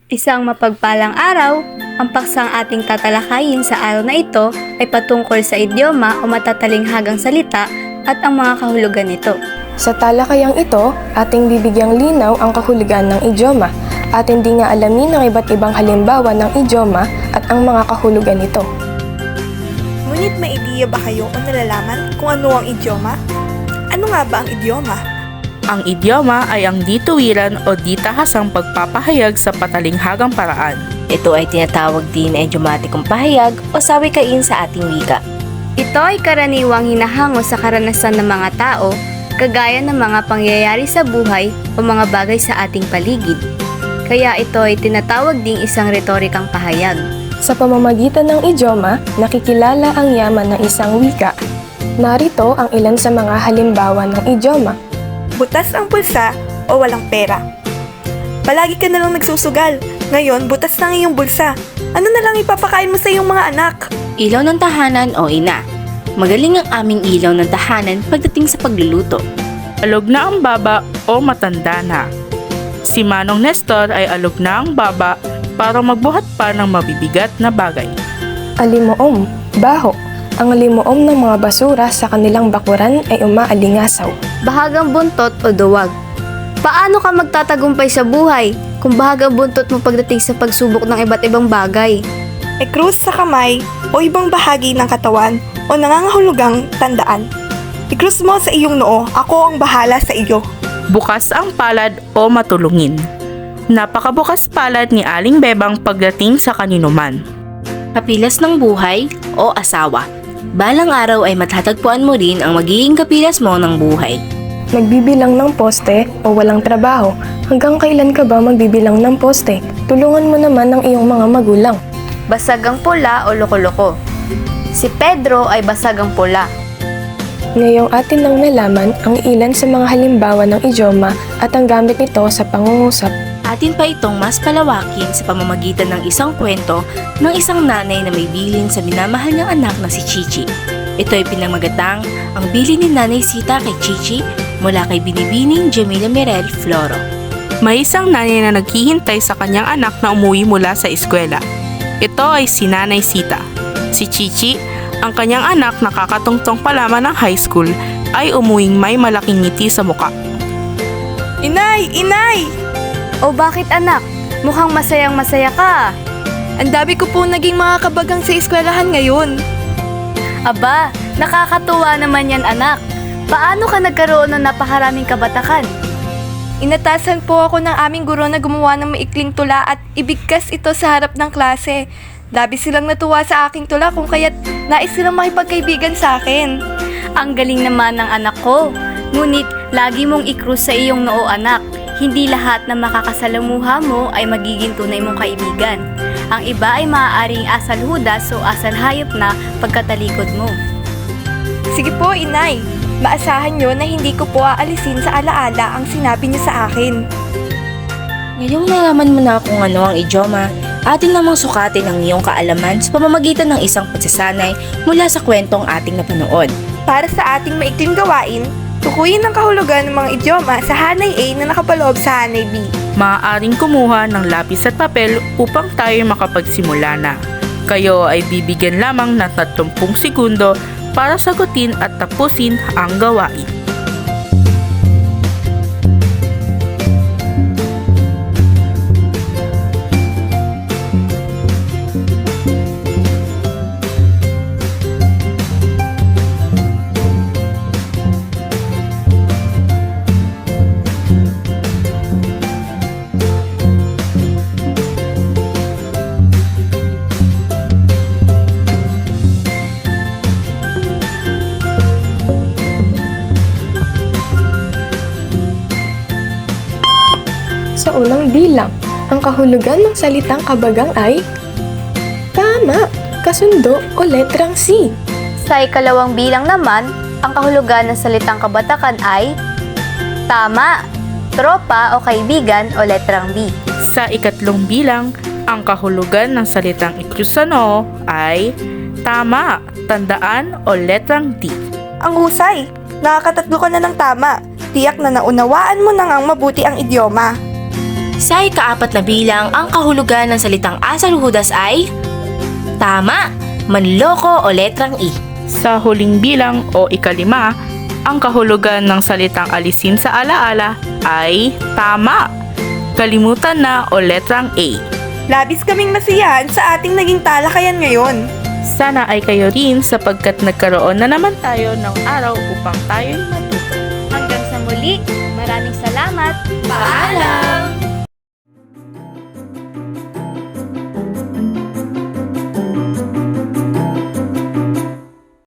Isang mapagpalang araw, ang paksang ating tatalakayin sa araw na ito ay patungkol sa idioma o matatalinghagang salita at ang mga kahulugan nito. Sa talakayang ito, ating bibigyang linaw ang kahulugan ng idioma at hindi nga alamin ang iba't ibang halimbawa ng idioma at ang mga kahulugan nito. Ngunit may ideya ba kayo o nalalaman kung ano ang idioma? Ano nga ba ang idioma? Ang idioma ay ang dituwiran o ditahasang pagpapahayag sa patalinghagang paraan. Ito ay tinatawag din na idiomatikong pahayag o sawikain sa ating wika. Ito ay karaniwang hinahango sa karanasan ng mga tao, kagaya ng mga pangyayari sa buhay o mga bagay sa ating paligid. Kaya ito ay tinatawag ding isang retorikang pahayag. Sa pamamagitan ng idioma, nakikilala ang yaman ng isang wika. Narito ang ilan sa mga halimbawa ng idioma. Butas ang bulsa o walang pera. Palagi ka na lang nagsusugal. Ngayon, butas na ang iyong bulsa. Ano na lang ipapakain mo sa iyong mga anak? Ilaw ng tahanan o ina. Magaling ang aming ilaw ng tahanan pagdating sa pagluluto. Alog na ang baba o matanda na. Si Manong Nestor ay alog na ang baba para magbuhat pa ng mabibigat na bagay. Alimoom, baho. Ang alimoom ng mga basura sa kanilang bakuran ay umaalingasaw. Bahagang buntot o duwag. Paano ka magtatagumpay sa buhay kung bahagang buntot mo pagdating sa pagsubok ng iba't ibang bagay? E krus sa kamay o ibang bahagi ng katawan o nangangahulugang tandaan. I-krus mo sa iyong noo, ako ang bahala sa iyo. Bukas ang palad o matulungin. Napakabukas palad ni Aling Bebang pagdating sa kaninuman. Kapilas ng buhay o asawa. Balang araw ay matatagpuan mo rin ang magiging kapilas mo ng buhay. Nagbibilang ng poste o walang trabaho. Hanggang kailan ka ba magbibilang ng poste? Tulungan mo naman ang iyong mga magulang. Basagang pula o loko-loko. Si Pedro ay basagang pula. Ngayong atin lang nalaman ang ilan sa mga halimbawa ng idioma at ang gamit nito sa pangungusap. Atin pa itong mas palawakin sa pamamagitan ng isang kwento ng isang nanay na may bilin sa minamahal niyang anak na si Chichi. Ito ay pinamagatang ang bilin ni Nanay Sita kay Chichi mula kay Binibining Jamila Mirel Floro. May isang nanay na naghihintay sa kanyang anak na umuwi mula sa eskwela. Ito ay si Nanay Sita. Si Chichi, ang kanyang anak na kakatungtong pa lamang ng high school, ay umuwing may malaking ngiti sa muka. Inay! Inay! O bakit anak? Mukhang masayang masaya ka. Ang dami ko po naging mga kabagang sa eskwelahan ngayon. Aba, nakakatuwa naman yan anak. Paano ka nagkaroon ng napakaraming kabatakan? Inatasan po ako ng aming guro na gumawa ng maikling tula at ibigkas ito sa harap ng klase. Labis silang natuwa sa aking tula kung kaya't nais silang makipagkaibigan sa akin. Ang galing naman ng anak ko. Ngunit, lagi mong ikrus sa iyong noo anak. Hindi lahat na makakasalamuha mo ay magiging tunay mong kaibigan. Ang iba ay maaaring asal hudas o asal hayop na pagkatalikod mo. Sige po, Inay. Maasahan nyo na hindi ko po aalisin sa alaala ang sinabi niyo sa akin. Ngayong nalaman mo na kung ano ang idioma, atin namang sukatin ang iyong kaalaman sa pamamagitan ng isang pagsasanay mula sa kwentong ating napanood. Para sa ating maikling gawain, tukuyin ang kahulugan ng mga idioma sa hanay A na nakapaloob sa hanay B. Maaaring kumuha ng lapis at papel upang tayo makapagsimula na. Kayo ay bibigyan lamang ng 30 segundo para sagutin at tapusin ang gawain. Sa unang bilang, ang kahulugan ng salitang kabagang ay tama, kasundo o letrang C. Sa ikalawang bilang naman, ang kahulugan ng salitang kabatakan ay tama, tropa o kaibigan o letrang B. Sa ikatlong bilang, ang kahulugan ng salitang ikrusano ay tama, tandaan o letrang D. Ang husay! Nakakatatlo ka na ng tama. Tiyak na naunawaan mo na ngang mabuti ang idioma. Sa ikaapat na bilang, ang kahulugan ng salitang asaluhudas ay tama, manloko o letrang I. Sa huling bilang o ikalima, ang kahulugan ng salitang alisin sa alaala ay tama, kalimutan na o letrang A. Labis kaming masiyahan sa ating naging talakayan ngayon. Sana ay kayo rin sapagkat nagkaroon na naman tayo ng araw upang tayo'y matuto. Hanggang sa muli, maraming salamat. Paalam!